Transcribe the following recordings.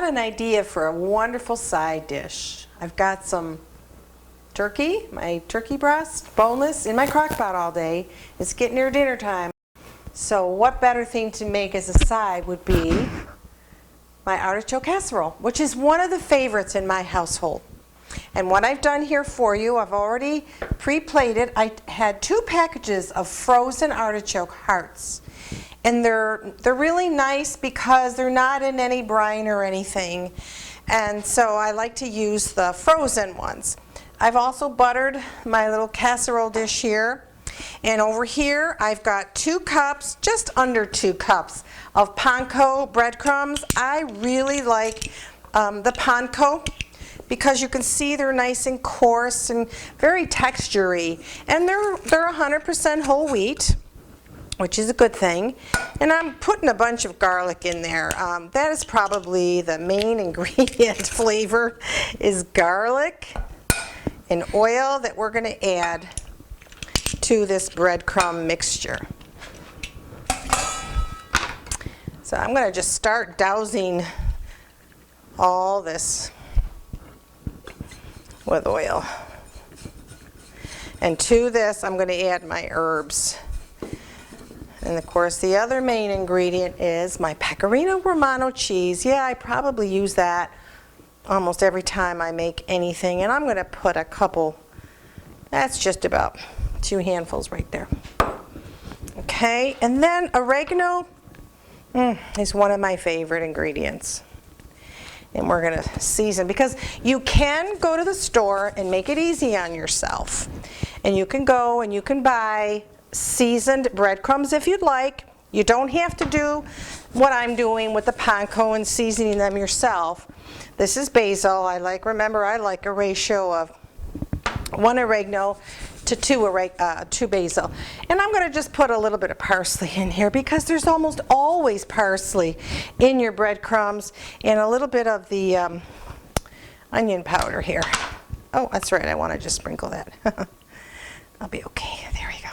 an idea for a wonderful side dish. I've got some turkey, my turkey breast, boneless, in my crock pot all day. It's getting near dinner time. So what better thing to make as a side would be my artichoke casserole, which is one of the favorites in my household. And what I've done here for you, I've already pre-plated. I had 2 packages of frozen artichoke hearts. And they're really nice because they're not in any brine or anything. And so I like to use the frozen ones. I've also buttered my little casserole dish here. And over here I've got 2 cups, just under 2 cups of panko breadcrumbs. I really like the panko because you can see they're nice and coarse and very textury. And they're 100% whole wheat, which is a good thing. And I'm putting a bunch of garlic in there. That is probably the main ingredient flavor is garlic and oil that we're going to add to this breadcrumb mixture. So I'm going to just start dousing all this with oil. And to this I'm going to add my herbs. And of course the other main ingredient is my Pecorino Romano cheese. Yeah, I probably use that almost every time I make anything. And I'm going to put a couple, that's just about 2 handfuls right there. Okay, and then oregano is one of my favorite ingredients. And we're going to season, because you can go to the store and make it easy on yourself. And you can go and you can buy seasoned breadcrumbs if you'd like. You don't have to do what I'm doing with the panko and seasoning them yourself. This is basil. Remember, I like a ratio of 1 oregano to 2 basil. And I'm going to just put a little bit of parsley in here because there's almost always parsley in your breadcrumbs, and a little bit of the onion powder here. Oh, that's right, I want to just sprinkle that. I'll be okay. There we go.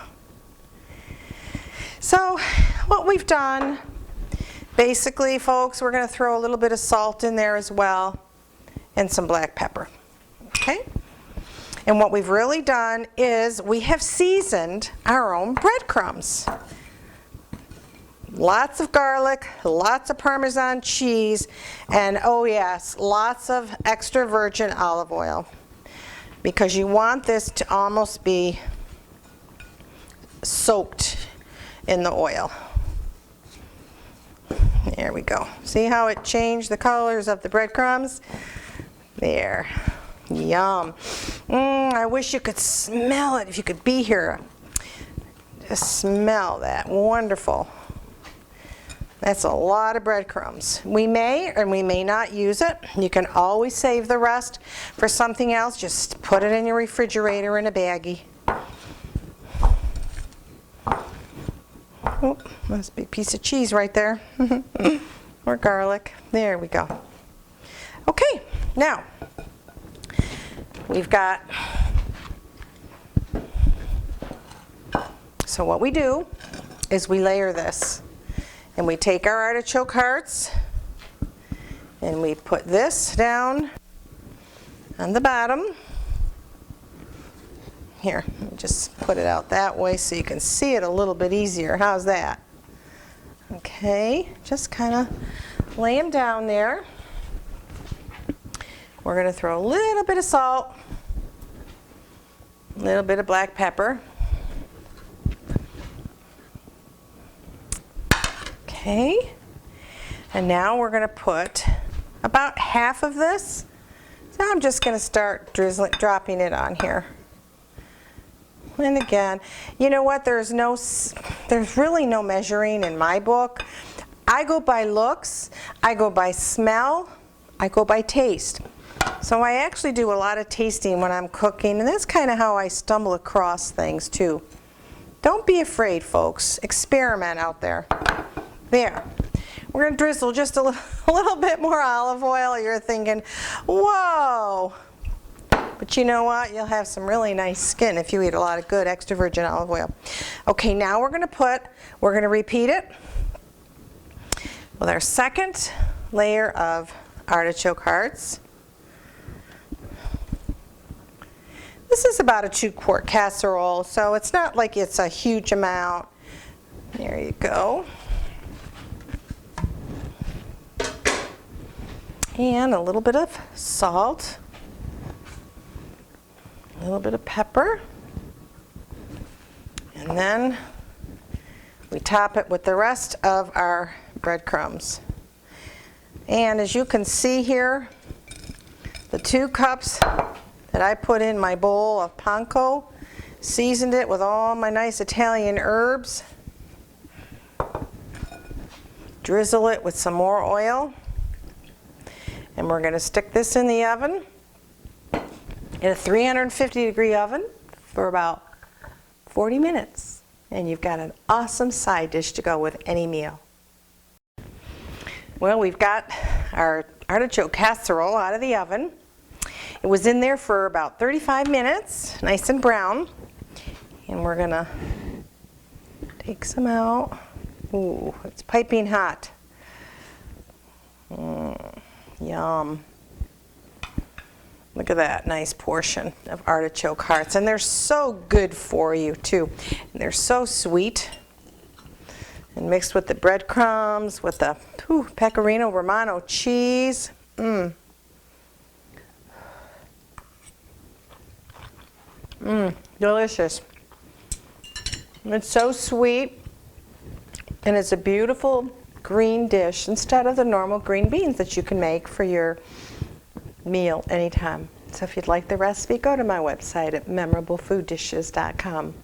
So what we've done, basically, folks, we're going to throw a little bit of salt in there as well and some black pepper. Okay? And what we've really done is we have seasoned our own breadcrumbs. Lots of garlic, lots of Parmesan cheese, and oh yes, lots of extra virgin olive oil. Because you want this to almost be soaked in the oil. There we go. See how it changed the colors of the breadcrumbs? There. Yum. I wish you could smell it if you could be here. Just smell that. Wonderful. That's a lot of breadcrumbs. We may or we may not use it. You can always save the rest for something else. Just put it in your refrigerator in a baggie. Oh, must be a piece of cheese right there. Or garlic. There we go. Okay, now we've got, so what we do is we layer this, and we take our artichoke hearts and we put this down on the bottom. Here, let me just put it out that way so you can see it a little bit easier. How's that? Okay, just kind of lay them down there. We're going to throw a little bit of salt, a little bit of black pepper. Okay, and now we're going to put about half of this. So I'm just going to start dropping it on here. And again, you know what? There's really no measuring in my book. I go by looks, I go by smell, I go by taste. So I actually do a lot of tasting when I'm cooking, and that's kind of how I stumble across things too. Don't be afraid, folks. Experiment out there. There. We're going to drizzle just a little bit more olive oil. You're thinking, whoa. But you know what? You'll have some really nice skin if you eat a lot of good extra virgin olive oil. Okay, now we're going to repeat it with our second layer of artichoke hearts. This is about a 2-quart casserole, so it's not like it's a huge amount. There you go. And a little bit of salt, a little bit of pepper, and then we top it with the rest of our breadcrumbs. And as you can see here, the 2 cups that I put in my bowl of panko, seasoned it with all my nice Italian herbs, drizzle it with some more oil, and we're going to stick this in the oven, in a 350-degree oven for about 40 minutes. And you've got an awesome side dish to go with any meal. Well, we've got our artichoke casserole out of the oven. It was in there for about 35 minutes, nice and brown. And we're going to take some out. Ooh, it's piping hot. Yum. Look at that nice portion of artichoke hearts. And they're so good for you too. And they're so sweet. And mixed with the breadcrumbs, with the pecorino romano cheese. Delicious. It's so sweet. And it's a beautiful green dish instead of the normal green beans that you can make for your meal anytime. So if you'd like the recipe, go to my website at memorableFoodDishes.com.